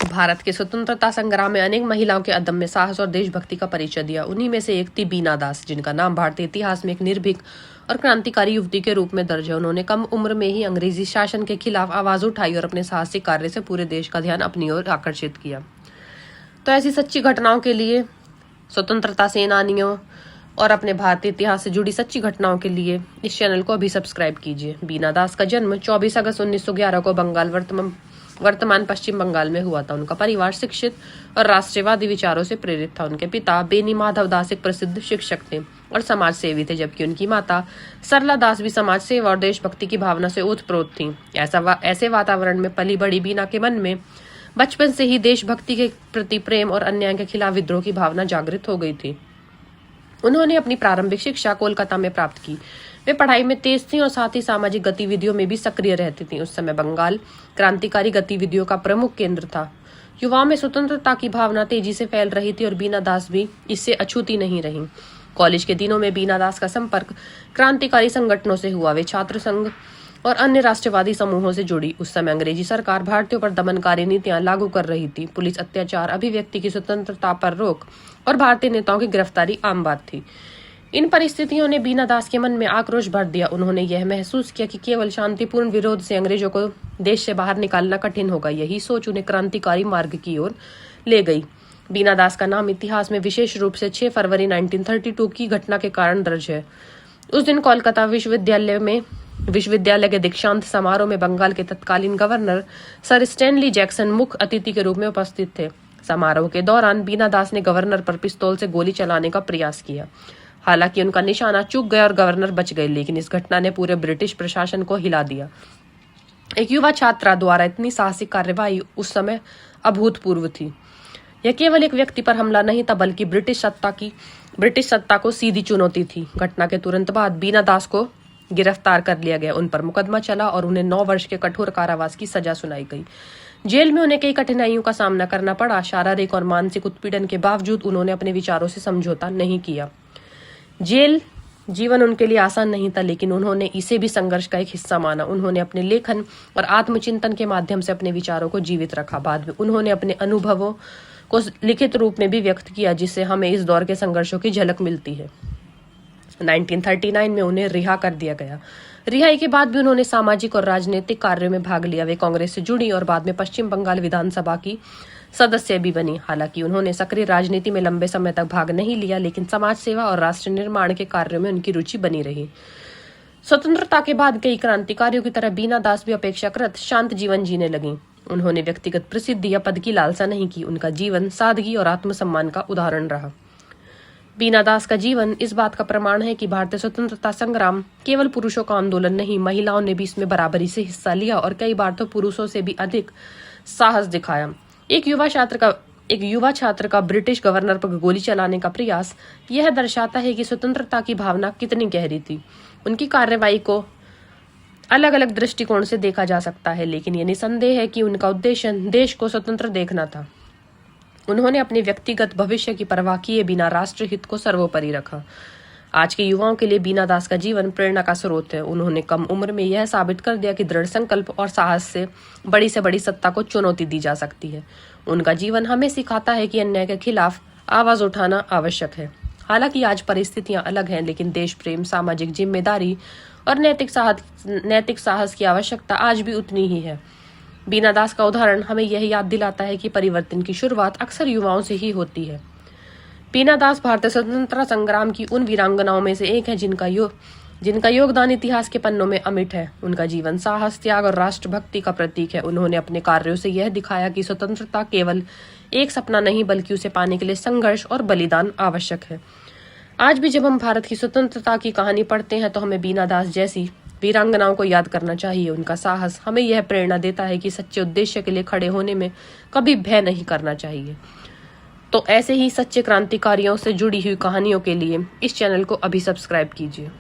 भारत के स्वतंत्रता संग्राम में अनेक महिलाओं के अदम्य साहस और देशभक्ति का परिचय दिया। उन्हीं में से एक थी बीना दास, जिनका नाम भारतीय इतिहास में एक निर्भीक और क्रांतिकारी युवती के रूप में दर्ज है। उन्होंने कम उम्र में ही अंग्रेजी शासन के खिलाफ आवाज उठाई और अपने साहसिक कार्य से पूरे देश का ध्यान अपनी ओर आकर्षित किया। तो ऐसी सच्ची घटनाओं के लिए, स्वतंत्रता सेनानियों और अपने भारतीय इतिहास से जुड़ी सच्ची घटनाओं के लिए इस चैनल को अभी सब्सक्राइब कीजिए। बीना दास का जन्म 24 अगस्त 1911 को बंगाल वर्तमान पश्चिम बंगाल में हुआ था। उनका परिवार शिक्षित और राष्ट्रवादी विचारों से प्रेरित था। उनके पिता बेनी माधव दास एक प्रसिद्ध शिक्षक थे और समाज सेवी थे, जबकि उनकी माता सरला दास भी समाज सेवा और देशभक्ति की भावना से ओतप्रोत थी। ऐसे वातावरण में पली बड़ी बीना के मन में बचपन से ही देशभक्ति के प्रति प्रेम और अन्याय के खिलाफ विद्रोह की भावना जागृत हो गई थी। उन्होंने अपनी प्रारंभिक शिक्षा कोलकाता में प्राप्त की। वे पढ़ाई में तेज थी और साथ ही सामाजिक गतिविधियों में भी सक्रिय रहती थी। उस समय बंगाल क्रांतिकारी गतिविधियों का प्रमुख केंद्र था। युवाओं में स्वतंत्रता की भावना तेजी से फैल रही थी और बीना दास भी इससे अछूती नहीं रही। कॉलेज के दिनों में बीना दास का संपर्क क्रांतिकारी संगठनों से हुआ। वे छात्र संघ और अन्य राष्ट्रवादी समूहों से जुड़ी। उस समय अंग्रेजी सरकार भारतीयों पर दमनकारी नीतियां लागू कर रही थी। पुलिस अत्याचार, अभिव्यक्ति की स्वतंत्रता पर रोक और भारतीय नेताओं की गिरफ्तारी आम बात थी। इन परिस्थितियों ने बीना दास के मन में आक्रोश भर दिया। उन्होंने यह महसूस किया कि केवल शांतिपूर्ण विरोध से अंग्रेजों को देश से बाहर निकालना कठिन होगा। यही सोच उन्हें क्रांतिकारी मार्ग की ओर ले गई। बीना दास का नाम इतिहास में विशेष रूप से 6 फरवरी 1932 की घटना के कारण दर्ज है। उस दिन कोलकाता विश्वविद्यालय के दीक्षांत समारोह में बंगाल के तत्कालीन गवर्नर सर स्टैनली जैक्सन मुख्य अतिथि के रूप में उपस्थित थे। समारोह के दौरान बीना दास ने गवर्नर पर पिस्तौल से गोली चलाने का प्रयास किया। हालांकि उनका निशाना चूक गया और गवर्नर बच गए, लेकिन इस घटना ने पूरे ब्रिटिश प्रशासन को हिला दिया। एक युवा छात्रा द्वारा इतनी साहसिक कार्रवाई उस समय अभूतपूर्व थी। यह केवल एक व्यक्ति पर हमला नहीं था, बल्कि ब्रिटिश सत्ता को सीधी चुनौती थी। घटना के तुरंत बाद बीना दास को गिरफ्तार कर लिया गया। उन पर मुकदमा चला और उन्हें 9 वर्ष के कठोर कारावास की सजा सुनाई गई। जेल में उन्हें कई कठिनाइयों का सामना करना पड़ा। शारीरिक और मानसिक उत्पीड़न के बावजूद उन्होंने अपने विचारों से समझौता नहीं किया। जेल जीवन उनके लिए आसान नहीं था, लेकिन उन्होंने इसे भी संघर्ष का एक हिस्सा माना। उन्होंने अपने लेखन और आत्मचिंतन के माध्यम से अपने विचारों को जीवित रखा। बाद में उन्होंने अपने अनुभवों को लिखित रूप में भी व्यक्त किया, जिससे हमें इस दौर के संघर्षों की झलक मिलती है। 1939 में उन्हें रिहा कर दिया गया। रिहाई के बाद भी उन्होंने सामाजिक और राजनीतिक कार्यों में भाग लिया। वे कांग्रेस से जुड़ी और बाद में पश्चिम बंगाल विधानसभा की सदस्य भी बनी। हालांकि उन्होंने सक्रिय राजनीति में लंबे समय तक भाग नहीं लिया, लेकिन समाज सेवा और राष्ट्र निर्माण के कार्यों में उनकी रुचि बनी रही। स्वतंत्रता के बाद कई क्रांतिकारियों की तरह बीना दास भी अपेक्षाकृत शांत जीवन जीने लगी। उन्होंने व्यक्तिगत प्रसिद्धि या पद की लालसा नहीं की। उनका जीवन सादगी और आत्मसम्मान का उदाहरण रहा। बीना दास का जीवन इस बात का प्रमाण है कि भारतीय स्वतंत्रता संग्राम केवल पुरुषों का आंदोलन नहीं, महिलाओं ने भी इसमें बराबरी से हिस्सा लिया और कई बार तो पुरुषों से भी अधिक साहस दिखाया। एक युवा छात्र का ब्रिटिश गवर्नर पर गोली चलाने का प्रयास यह दर्शाता है कि स्वतंत्रता की भावना कितनी गहरी थी। उनकी कार्रवाई को अलग अलग दृष्टिकोण से देखा जा सकता है, लेकिन यह निसंदेह है कि उनका उद्देश्य देश को स्वतंत्र देखना था। उन्होंने अपने व्यक्तिगत भविष्य की परवाह किए बिना राष्ट्र हित को सर्वोपरि रखा। आज के युवाओं के लिए बीना दास का जीवन प्रेरणा का स्रोत है। उन्होंने कम उम्र में यह साबित कर दिया कि दृढ़ संकल्प और साहस से बड़ी सत्ता को चुनौती दी जा सकती है। उनका जीवन हमें सिखाता है कि अन्याय के खिलाफ आवाज उठाना आवश्यक है। हालांकि आज परिस्थितियां अलग हैं, लेकिन देश प्रेम, सामाजिक जिम्मेदारी और नैतिक साहस की आवश्यकता आज भी उतनी ही है। बीना दास का उदाहरण हमें यह याद दिलाता है कि परिवर्तन की शुरुआत अक्सर युवाओं से ही होती है। बीना दास भारतीय स्वतंत्रता संग्राम की उन वीरांगनाओं में से एक है जिनका योगदान इतिहास के पन्नों में अमिट है। उनका जीवन साहस, त्याग और राष्ट्रभक्ति का प्रतीक है। उन्होंने अपने कार्यों से यह दिखाया कि स्वतंत्रता केवल एक सपना नहीं, बल्कि उसे पाने के लिए संघर्ष और बलिदान आवश्यक है। आज भी जब हम भारत की स्वतंत्रता की कहानी पढ़ते हैं तो हमें बीना दास जैसी वीरांगनाओं को याद करना चाहिए। उनका साहस हमें यह प्रेरणा देता है कि सच्चे उद्देश्य के लिए खड़े होने में कभी भय नहीं करना चाहिए। तो ऐसे ही सच्चे क्रांतिकारियों से जुड़ी हुई कहानियों के लिए इस चैनल को अभी सब्सक्राइब कीजिए।